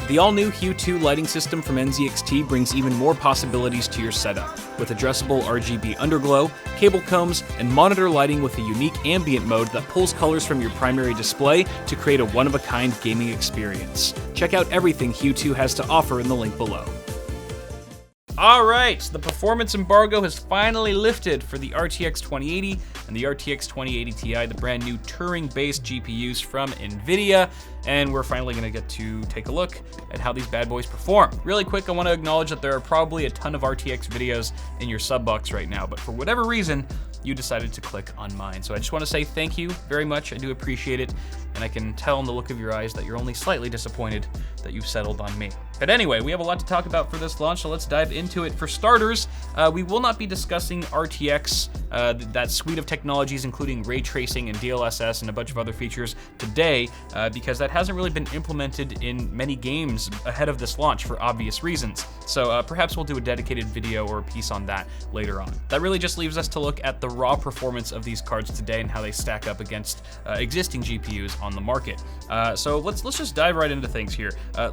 The all-new HUE 2 lighting system from NZXT brings even more possibilities to your setup, with addressable RGB underglow, cable combs, and monitor lighting with a unique ambient mode that pulls colors from your primary display to create a one-of-a-kind gaming experience. Check out everything HUE 2 has to offer in the link below. Alright, the performance embargo has finally lifted for the RTX 2080 and the RTX 2080 Ti, the brand new Turing-based GPUs from Nvidia, and we're finally gonna get to take a look at how these bad boys perform. Really quick, I wanna acknowledge that there are probably a ton of RTX videos in your sub box right now, but for whatever reason, you decided to click on mine. So I just wanna say thank you very much, I do appreciate it, and I can tell in the look of your eyes that you're only slightly disappointed that you've settled on me. But anyway, we have a lot to talk about for this launch, so let's dive into it. For starters, we will not be discussing RTX, that suite of technologies including ray tracing and DLSS and a bunch of other features today, because that hasn't really been implemented in many games ahead of this launch for obvious reasons. So perhaps we'll do a dedicated video or a piece on that later on. That really just leaves us to look at the raw performance of these cards today and how they stack up against existing GPUs on the market. So let's just dive right into things here.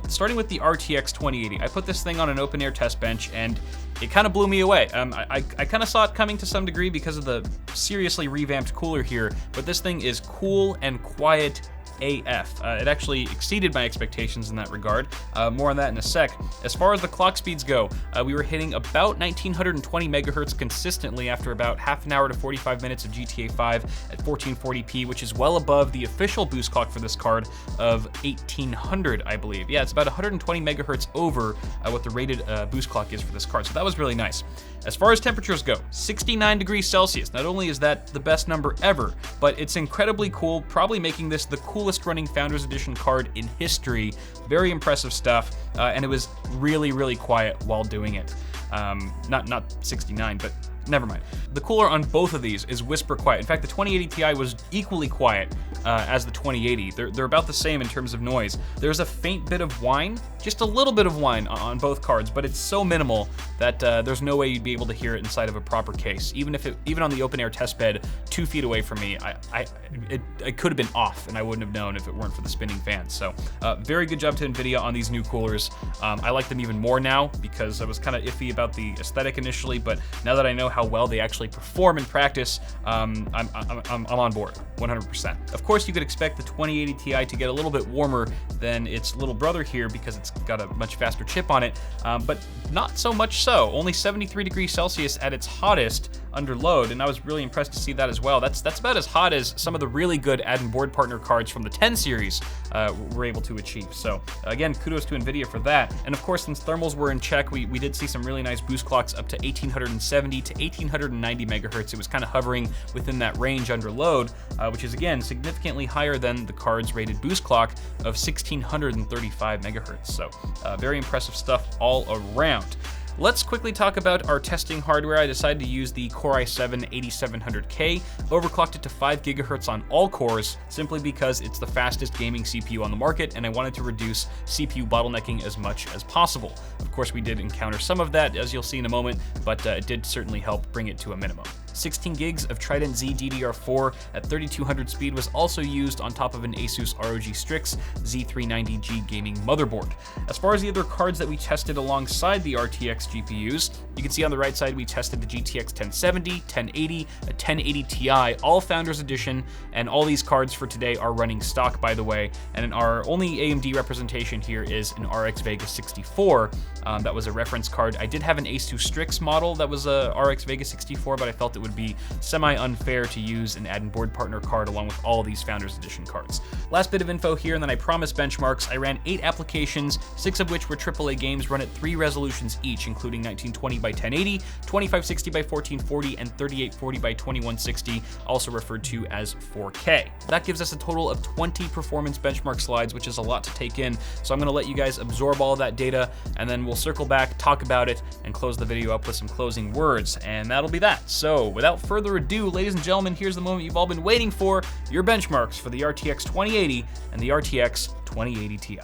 Starting with the RTX 2080. I put this thing on an open air test bench and it kind of blew me away. I kind of saw it coming to some degree because of the seriously revamped cooler here, but this thing is cool and quiet AF. It actually exceeded my expectations in that regard. More on that in a sec. As far as the clock speeds go, we were hitting about 1920 megahertz consistently after about half an hour to 45 minutes of GTA 5 at 1440p, which is well above the official boost clock for this card of 1800, I believe. Yeah, it's about 120 megahertz over what the rated boost clock is for this card, so that was really nice. As far as temperatures go, 69 degrees Celsius. Not only is that the best number ever, but it's incredibly cool, probably making this the coolest running Founders Edition card in history. Very impressive stuff, and it was really, really quiet while doing it. Not 69, but never mind. The cooler on both of these is whisper quiet. In fact, the 2080 Ti was equally quiet as the 2080. They're about the same in terms of noise. There's a faint bit of whine, just a little bit of whine on both cards, but it's so minimal that there's no way you'd be able to hear it inside of a proper case. Even on the open air test bed 2 feet away from me, it could have been off and I wouldn't have known if it weren't for the spinning fans. So very good job to Nvidia on these new coolers. I like them even more now because I was kind of iffy about the aesthetic initially, but now that I know how well they actually perform in practice, I'm on board 100%. Of course, you could expect the 2080 Ti to get a little bit warmer than its little brother here because it's got a much faster chip on it, but not so much so. Only 73 degrees Celsius at its hottest under load, and I was really impressed to see that as well. That's about as hot as some of the really good add-in board partner cards from the 10 series were able to achieve. So again, kudos to Nvidia for that. And of course, since thermals were in check, we did see some really nice boost clocks up to 1870 to 1890 megahertz. It was kind of hovering within that range under load, which is again significantly higher than the card's rated boost clock of 1635 megahertz. So very impressive stuff all around. Let's quickly talk about our testing hardware. I decided to use the Core i7-8700K, overclocked it to 5 gigahertz on all cores, simply because it's the fastest gaming CPU on the market, and I wanted to reduce CPU bottlenecking as much as possible. Of course, we did encounter some of that, as you'll see in a moment, but it did certainly help bring it to a minimum. 16 gigs of Trident Z DDR4 at 3200 speed was also used on top of an Asus ROG Strix Z390G gaming motherboard. As far as the other cards that we tested alongside the RTX GPUs, you can see on the right side we tested the GTX 1070, 1080, a 1080 Ti, all Founders Edition, and all these cards for today are running stock, by the way, and our only AMD representation here is an RX Vega 64. That was a reference card. I did have an Asus Strix model that was a RX Vega 64, but I felt it would be semi-unfair to use an add-in board partner card along with all these Founders Edition cards. Last bit of info here, and then I promise benchmarks. I ran 8 applications, 6 of which were AAA games run at 3 resolutions each, including 1920 by 1080, 2560 by 1440, and 3840 by 2160, also referred to as 4K. That gives us a total of 20 performance benchmark slides, which is a lot to take in, so I'm going to let you guys absorb all of that data, and then we'll circle back, talk about it, and close the video up with some closing words, and that'll be that. So without further ado, ladies and gentlemen, here's the moment you've all been waiting for, your benchmarks for the RTX 2080 and the RTX 2080 Ti.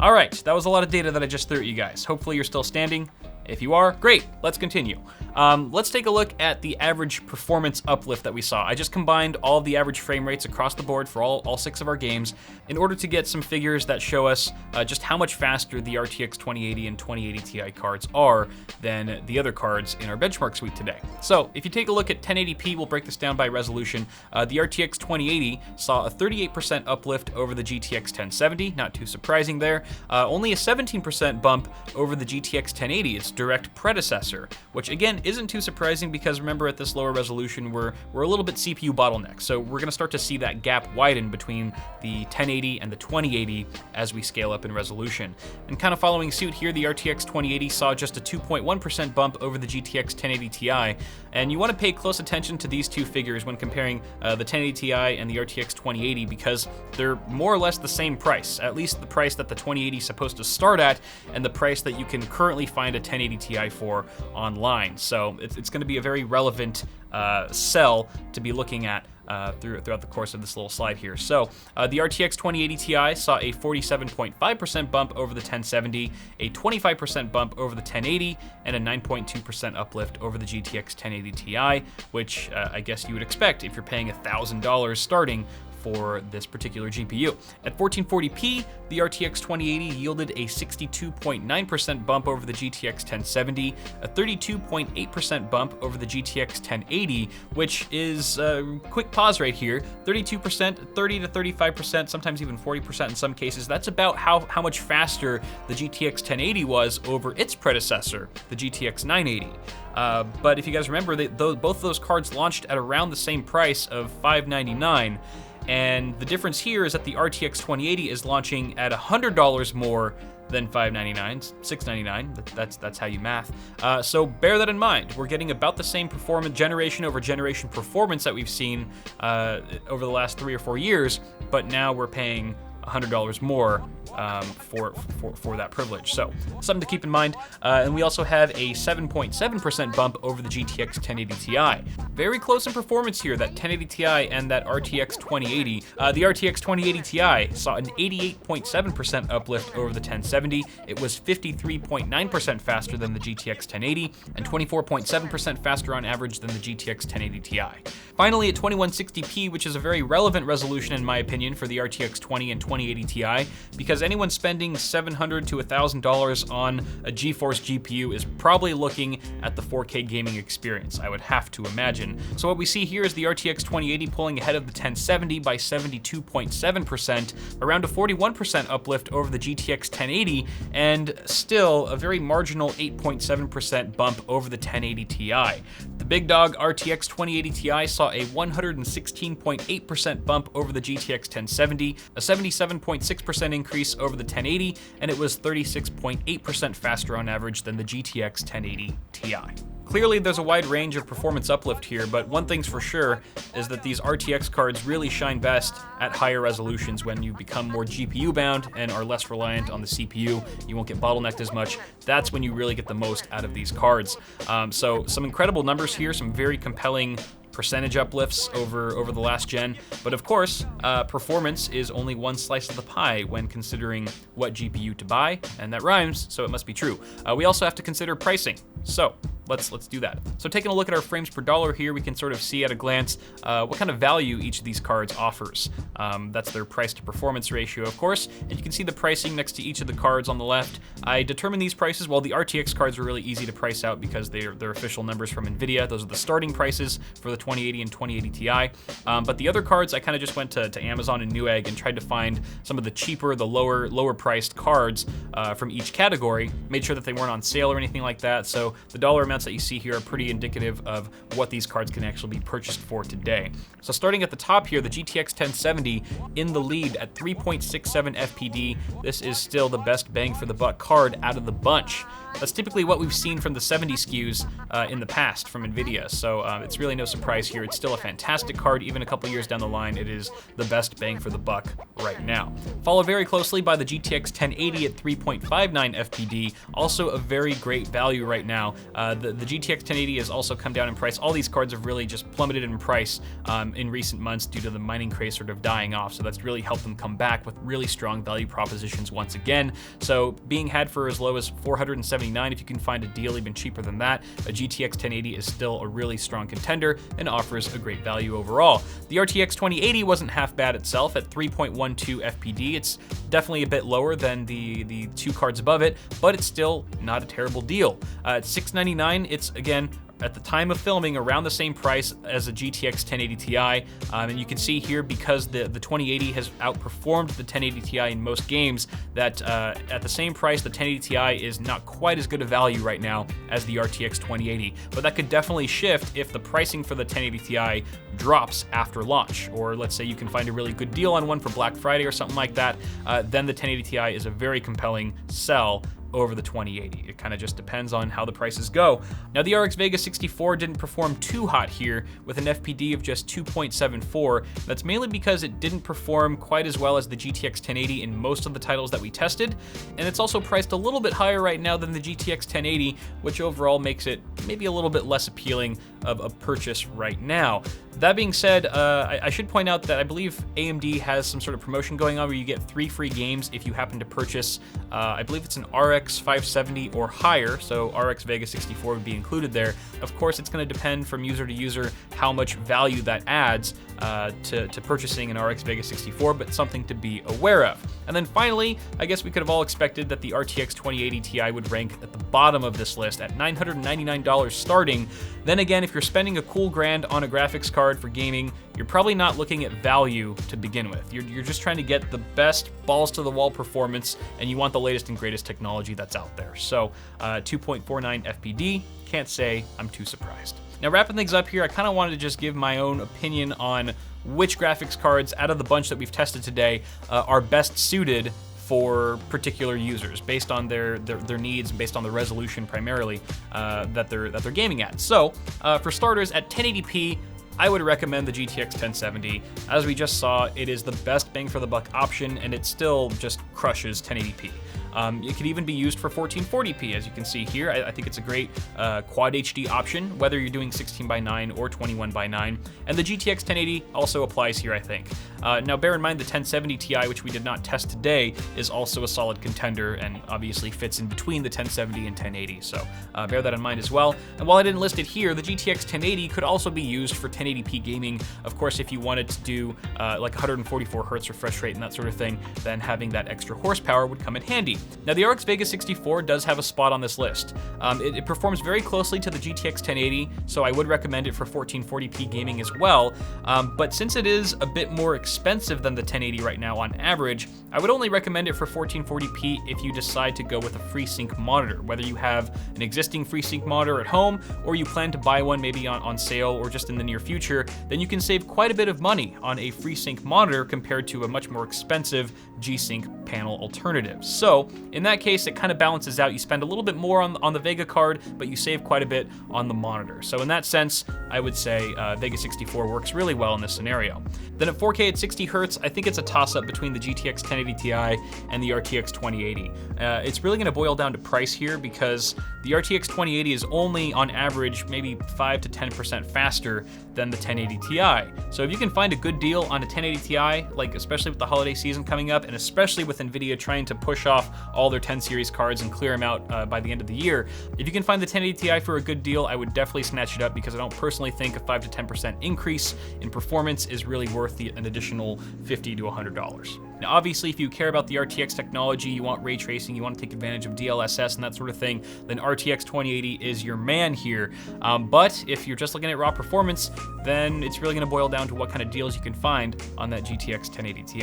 All right, that was a lot of data that I just threw at you guys. Hopefully you're still standing. If you are, great, let's continue. Let's take a look at the average performance uplift that we saw. I just combined all of the average frame rates across the board for all 6 of our games in order to get some figures that show us just how much faster the RTX 2080 and 2080 Ti cards are than the other cards in our benchmark suite today. So if you take a look at 1080p, we'll break this down by resolution. The RTX 2080 saw a 38% uplift over the GTX 1070, not too surprising there. Only a 17% bump over the GTX 1080, its direct predecessor, which again isn't too surprising because remember at this lower resolution we're a little bit CPU bottlenecked, so we're going to start to see that gap widen between the 1080 and the 2080 as we scale up in resolution. And kind of following suit here, the RTX 2080 saw just a 2.1% bump over the GTX 1080 Ti, and you want to pay close attention to these two figures when comparing the 1080 Ti and the RTX 2080 because they're more or less the same price, at least the price that the 2080 is supposed to start at and the price that you can currently find a 1080 Ti for online. So it's going to be a very relevant cell to be looking at throughout the course of this little slide here. So the RTX 2080 Ti saw a 47.5% bump over the 1070, a 25% bump over the 1080, and a 9.2% uplift over the GTX 1080 Ti, which I guess you would expect if you're paying $1,000 starting for this particular GPU. At 1440p, the RTX 2080 yielded a 62.9% bump over the GTX 1070, a 32.8% bump over the GTX 1080, which is quick pause right here, 32%, 30 to 35%, sometimes even 40% in some cases. That's about how much faster the GTX 1080 was over its predecessor, the GTX 980. But if you guys remember, both of those cards launched at around the same price of $599. And the difference here is that the RTX 2080 is launching at $100 more than $599, $699. That's how you math. So bear that in mind. We're getting about the same performance, generation over generation performance that we've seen over the last 3 or 4 years, but now we're paying $100 more for that privilege. So something to keep in mind. And we also have a 7.7% bump over the GTX 1080 Ti. Very close in performance here, that 1080 Ti and that RTX 2080. The RTX 2080 Ti saw an 88.7% uplift over the 1070. It was 53.9% faster than the GTX 1080 and 24.7% faster on average than the GTX 1080 Ti. Finally, at 2160p, which is a very relevant resolution in my opinion for the RTX 20 and 2080 Ti, because anyone spending $700 to $1,000 on a GeForce GPU is probably looking at the 4K gaming experience, I would have to imagine. So what we see here is the RTX 2080 pulling ahead of the 1070 by 72.7%, around a 41% uplift over the GTX 1080, and still a very marginal 8.7% bump over the 1080 Ti. The big dog RTX 2080 Ti saw a 116.8% bump over the GTX 1070, a 77.6% increase over the 1080, and it was 36.8% faster on average than the GTX 1080 Ti. Clearly there's a wide range of performance uplift here, but one thing's for sure is that these RTX cards really shine best at higher resolutions when you become more GPU bound and are less reliant on the CPU. You won't get bottlenecked as much. That's when you really get the most out of these cards. So some incredible numbers here, some very compelling percentage uplifts over the last gen, but of course, performance is only one slice of the pie when considering what GPU to buy, and that rhymes, so it must be true. We also have to consider pricing, so let's do that. So taking a look at our frames per dollar here, we can sort of see at a glance what kind of value each of these cards offers. That's their price to performance ratio, of course, and you can see the pricing next to each of the cards on the left. I determined these prices, well, the RTX cards are really easy to price out because they're official numbers from Nvidia. Those are the starting prices for the 2080 and 2080 Ti. But the other cards, I kind of just went to Amazon and Newegg and tried to find some of the cheaper, the lower priced cards from each category, made sure that they weren't on sale or anything like that. So the dollar amounts that you see here are pretty indicative of what these cards can actually be purchased for today. So starting at the top here, the GTX 1070 in the lead at 3.67 FPD. This is still the best bang for the buck card out of the bunch. That's typically what we've seen from the 70 SKUs in the past from Nvidia, so it's really no surprise here. It's still a fantastic card. Even a couple years down the line, it is the best bang for the buck right now. Followed very closely by the GTX 1080 at 3.59 FPD, also a very great value right now. The GTX 1080 has also come down in price. All these cards have really just plummeted in price in recent months due to the mining craze sort of dying off, so that's really helped them come back with really strong value propositions once again. So being had for as low as $479, if you can find a deal even cheaper than that, a GTX 1080 is still a really strong contender and offers a great value overall. The RTX 2080 wasn't half bad itself at 3.12 FPD. It's definitely a bit lower than the two cards above it, but it's still not a terrible deal. At $699, it's again, at the time of filming, around the same price as a GTX 1080 Ti, and you can see here, because the 2080 has outperformed the 1080 Ti in most games, that at the same price, the 1080 Ti is not quite as good a value right now as the RTX 2080, but that could definitely shift if the pricing for the 1080 Ti drops after launch, or let's say you can find a really good deal on one for Black Friday or something like that, then the 1080 Ti is a very compelling sell over the 2080. It kind of just depends on how the prices go. Now, the RX Vega 64 didn't perform too hot here with an FPD of just 2.74. That's mainly because it didn't perform quite as well as the GTX 1080 in most of the titles that we tested, and it's also priced a little bit higher right now than the GTX 1080, which overall makes it maybe a little bit less appealing of a purchase right now. That being said, I should point out that I believe AMD has some sort of promotion going on where you get 3 free games if you happen to purchase, I believe it's an RX 570 or higher, so RX Vega 64 would be included there. Of course, it's going to depend from user to user how much value that adds to purchasing an RX Vega 64, but something to be aware of. And then finally, I guess we could have all expected that the RTX 2080 Ti would rank at the bottom of this list at $999 starting. Then again, if you're spending a cool grand on a graphics card for gaming, you're probably not looking at value to begin with. You're just trying to get the best balls to the wall performance, and you want the latest and greatest technology that's out there. So 2.49 FPD, can't say I'm too surprised. Now, wrapping things up here, I kind of wanted to just give my own opinion on which graphics cards out of the bunch that we've tested today are best suited for particular users based on their needs, based on the resolution primarily that they're gaming at. So for starters, at 1080p, I would recommend the GTX 1070. As we just saw, it is the best bang for the buck option, and it still just crushes 1080p. It could even be used for 1440p, as you can see here. I think it's a great quad HD option, whether you're doing 16:9 or 21:9. And the GTX 1080 also applies here, I think. Now, bear in mind the 1070 Ti, which we did not test today, is also a solid contender and obviously fits in between the 1070 and 1080. So bear that in mind as well. And while I didn't list it here, the GTX 1080 could also be used for 1080p gaming. Of course, if you wanted to do like 144 hertz refresh rate and that sort of thing, then having that extra horsepower would come in handy. Now, the RX Vega 64 does have a spot on this list. It performs very closely to the GTX 1080, so I would recommend it for 1440p gaming as well. But since it is a bit more expensive than the 1080 right now on average, I would only recommend it for 1440p if you decide to go with a FreeSync monitor. Whether you have an existing FreeSync monitor at home, or you plan to buy one maybe on sale or just in the near future, then you can save quite a bit of money on a FreeSync monitor compared to a much more expensive G-Sync panel alternative. So in that case, it kind of balances out. You spend a little bit more on the Vega card, but you save quite a bit on the monitor. So in that sense, I would say Vega 64 works really well in this scenario. Then at 4K at 60 Hz, I think it's a toss-up between the GTX 1080 Ti and the RTX 2080. It's really going to boil down to price here, because the RTX 2080 is only on average maybe 5 to 10% faster than the 1080 Ti. So if you can find a good deal on a 1080 Ti, like especially with the holiday season coming up, and especially with Nvidia trying to push off all their 10 series cards and clear them out by the end of the year, if you can find the 1080 Ti for a good deal, I would definitely snatch it up, because I don't personally think a 5 to 10% increase in performance is really worth an additional $50 to $100. Now, obviously, if you care about the RTX technology, you want ray tracing, you want to take advantage of DLSS and that sort of thing, then RTX 2080 is your man here. But if you're just looking at raw performance, then it's really going to boil down to what kind of deals you can find on that GTX 1080 Ti.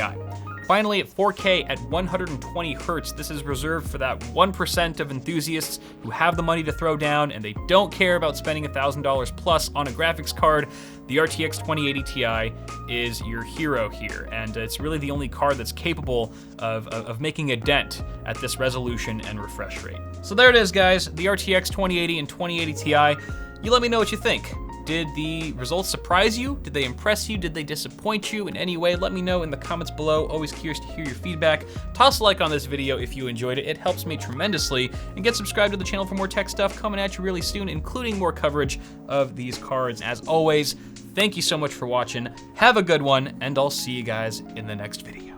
Finally, at 4K at 120 Hertz, this is reserved for that 1% of enthusiasts who have the money to throw down and they don't care about spending $1,000 plus on a graphics card. The RTX 2080 Ti is your hero here, and it's really the only card that's capable of making a dent at this resolution and refresh rate. So there it is, guys, the RTX 2080 and 2080 Ti. You let me know what you think. Did the results surprise you? Did they impress you? Did they disappoint you in any way? Let me know in the comments below. Always curious to hear your feedback. Toss a like on this video if you enjoyed it. It helps me tremendously. And get subscribed to the channel for more tech stuff coming at you really soon, including more coverage of these cards. As always, thank you so much for watching. Have a good one, and I'll see you guys in the next video.